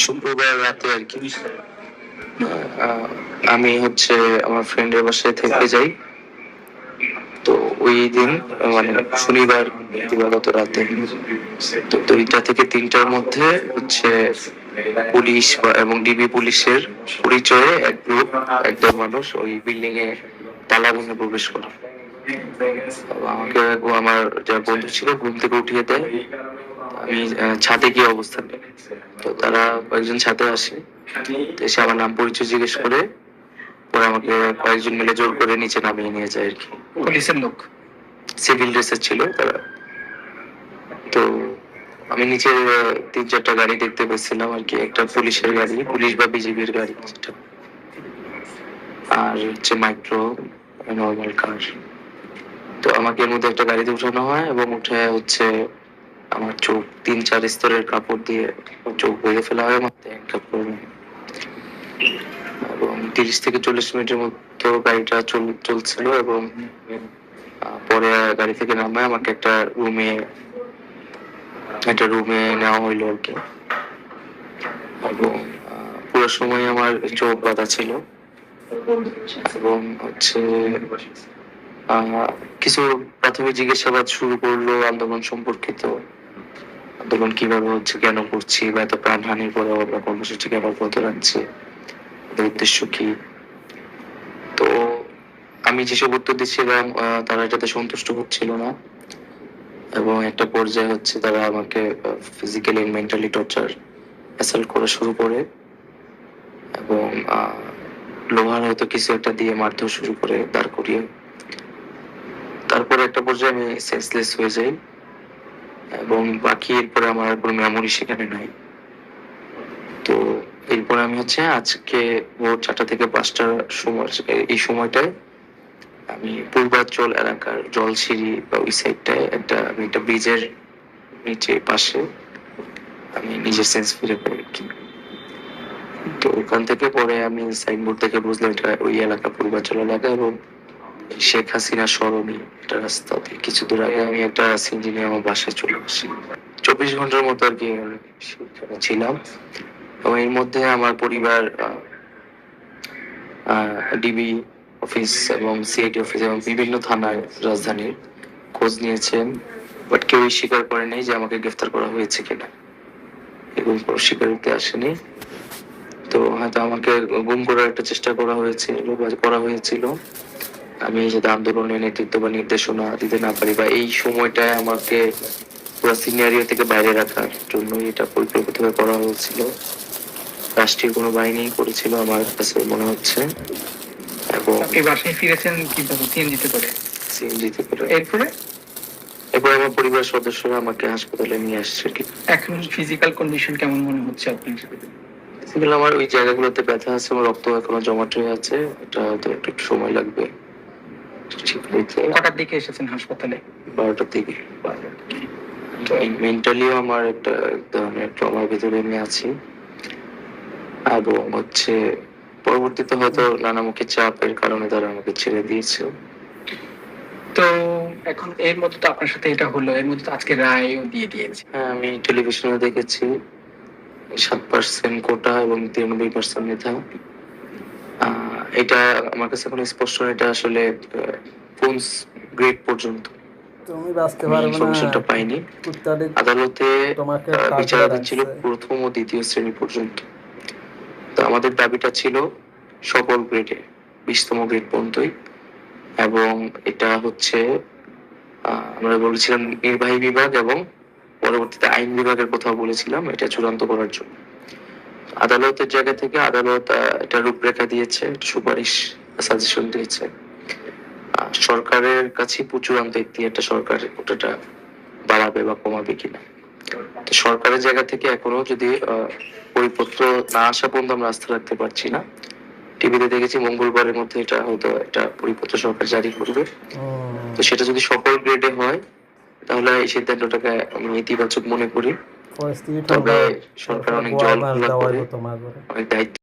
শুক্রবার রাতে আর কি আহ, আমি হচ্ছে আমার ফ্রেন্ডের বাসায় থেকে যাই। তো ওই দিন মানে শনিবার দিবাগত রাতে তো 2টা থেকে 3টার মধ্যে হচ্ছে পুলিশ এবং ডিবি পুলিশের পরিচয়ে এক গ্রুপ একদল মানুষ ওই বিল্ডিং এ তালা ভেঙে প্রবেশ করে। তো আমাকে আমার যারা বন্ধু ছিল ঘুম থেকে উঠিয়ে দেয়। আমি ছাদে গিয়ে অবস্থান নেই। তো তারা কয়েকজন ছাদে আসে, তো এসে আমার নাম পরিচয় জিজ্ঞেস করে পরে আমাকে কয়েকজন মিলে জোর করে নিচে নামিয়ে নিয়ে যায় আর কি। পুলিশের লোক? সিভিল ড্রেসে ছিল তারা। তো আমি নিচে 3-4টা গাড়ি দেখতে পেয়েছিলাম আর কি, একটা পুলিশের গাড়ি, পুলিশ বা বিজেপির গাড়ি যেটা, আর হচ্ছে মাইক্রো নর্মাল কার। তো আমাকে এর মধ্যে একটা গাড়িতে উঠানো হয় এবং উঠে হচ্ছে আমার চোখ 3-4 স্তরের কাপড় দিয়ে চোখ বেঁধে ফেলা হয়, আমার হ্যান্ডকাপ করে। এবং 30 থেকে 40 মিনিটের মতো গাড়িটা চলছিল এবং পরে গাড়ি থেকে নামায় আমাকে একটা রুমে নেওয়া হইলো আর কি। এবং পুরো সময় আমার চোখ বাঁধা ছিল এবং হচ্ছে কিছু প্রাথমিক জিজ্ঞাসাবাদ শুরু করলো আন্দোলন সম্পর্কিত। আন্দোলন কিভাবে হচ্ছে, কেন করছি, বা এত প্রাণহানির পরে আমরা কর্মসূচিকে আবার বলতে রাখছি, এর উদ্দেশ্য কি। তো আমি যেসব উত্তর দিচ্ছিলাম তারা এটাতে সন্তুষ্ট হচ্ছিল না এবং একটা পর্যায়ে হচ্ছে তারা আমাকে ফিজিক্যালি মেন্টালি টর্চার অ্যাসাল্ট করা শুরু করে এবং লোহার হয়তো কিছু একটা দিয়ে মারতেও শুরু করে দাঁড় করিয়ে। তারপরে একটা পর্যায়ে আমি সেন্সলেস হয়ে যাই এবং বাকি এরপরে আমার আর কোনো মেমোরি সেখানে নাই। তো এরপরে আমি হচ্ছে আজকে ভোর 4টা থেকে 5টার সময়, এই সময়টায় আমি পূর্বাঞ্চল এলাকার জলসিঁড়ি বা ওই সাইডটায় আমি একটা ব্রিজের নিচে পাশে আমি নিজের সেন্স ফিরে পাই আর কি। তো ওখান থেকে পরে আমি সাইনবোর্ড থেকে বুঝলাম এটা ওই এলাকা পূর্বাঞ্চল এলাকা এবং শেখ হাসিনা সরণি একটা রাস্তা দিয়ে কিছু দূর আগে আমি একটা সিএনজি নিয়ে আমার বাসায় চলে আসি। 24 ঘন্টার মতো আর কি সেখানে ছিলাম এবং এর মধ্যে আমার পরিবার ডিবি অফিস এবং সিআইডি অফিস এবং বিভিন্ন থানায় রাজধানীর খোঁজ নিয়েছেন, বাট কেউই স্বীকার করে নাই যে আমাকে গ্রেফতার করা হয়েছে কিনা, এবং কোনো স্বীকারোক্তি আসেনি। তো হয়তো আমাকে গুম করার একটা চেষ্টা করা হয়েছিল আমি যাতে আন্দোলনের নেতৃত্ব বা নির্দেশনা দিতে না পারি, বা এই সময়টায় আমাকে পুরো সিনিয়রিও থেকে বাইরে রাখার জন্য এটা পরিকল্পিতভাবে করা হয়েছিল। রাষ্ট্রীয় কোনো বাহিনী করেছিল আমার কাছে মনে হচ্ছে। এবং আপনি বাসায় ফিরেছেন কিভাবে? সিএনজিতে করে? সিএনজিতে করে। এরপরে এরপর আমার পরিবার সদস্যরা আমাকে হাসপাতালে নিয়ে আসছে আর কি। এখন ফিজিক্যাল কন্ডিশন কেমন মনে হচ্ছে আপনার? ফিজিক্যাল আমার ওই জায়গাগুলোতে ব্যথা আছে, আমার রক্ত এখনো জমাট হয়ে আছে, এটা হয়তো একটু সময় লাগবে ঠিক হইতে। কটার দিকে এসেছেন হাসপাতালে? 12টার দিকে। তো মেন্টালিও আমার একটা এক ধরনের ট্রমার ভিতরে আমি আছি এবং হচ্ছে পরবর্তীতে হয়তো নানামুখী চাপের কারণে তারা আমাকে ছেড়ে দিয়েছে। তো এখন এর মধ্যে তো আপনার সাথে এটা হলো, এর মধ্যে তো আজকে রায়ও দিয়ে দিয়েছে। হ্যাঁ, আমি টেলিভিশনে দেখেছি 7% কোটা এবং 93% মেধা। এটা আমার কাছে এখন স্পষ্ট না, এটা আসলে কোন গ্রেড পর্যন্ত তুমি বাঁচতে পারবে না, ইনফরমেশনটা পাইনি। আদালতে তোমাকে বিচারাধীন ছিল প্রথম ও দ্বিতীয় শ্রেণী পর্যন্ত। তো আমাদের দাবিটা ছিল সকল গ্রেডে 20তম গ্রেড পর্যন্তই, এবং এটা হচ্ছে আমরা বলেছিলাম নির্বাহী বিভাগ এবং পরবর্তীতে আইন বিভাগের কথা বলেছিলাম এটা চূড়ান্ত করার জন্য। আদালতের জায়গা থেকে আদালত এটা রূপরেখা দিয়েছে, সুপারিশ সাজেশন দিয়েছে। সরকারের কাছে চূড়ান্ত একটা সরকার ওটা বাড়াবে বা কমাবে কিনা। তো সরকারের জায়গা থেকে এখনো যদি পরিপত্র না আসা পর্যন্ত আমরা আস্থা রাখতে পারছি না। টিভিতে দেখেছি মঙ্গলবারের মধ্যে এটা হয়তো একটা পরিপত্র সরকার জারি করবে। তো সেটা যদি সকল গ্রেডে হয় তাহলে এই সিদ্ধান্তটাকে আমি ইতিবাচক মনে করি। তবে সরকার অনেক জল খোলা করে, অনেক দায়িত্ব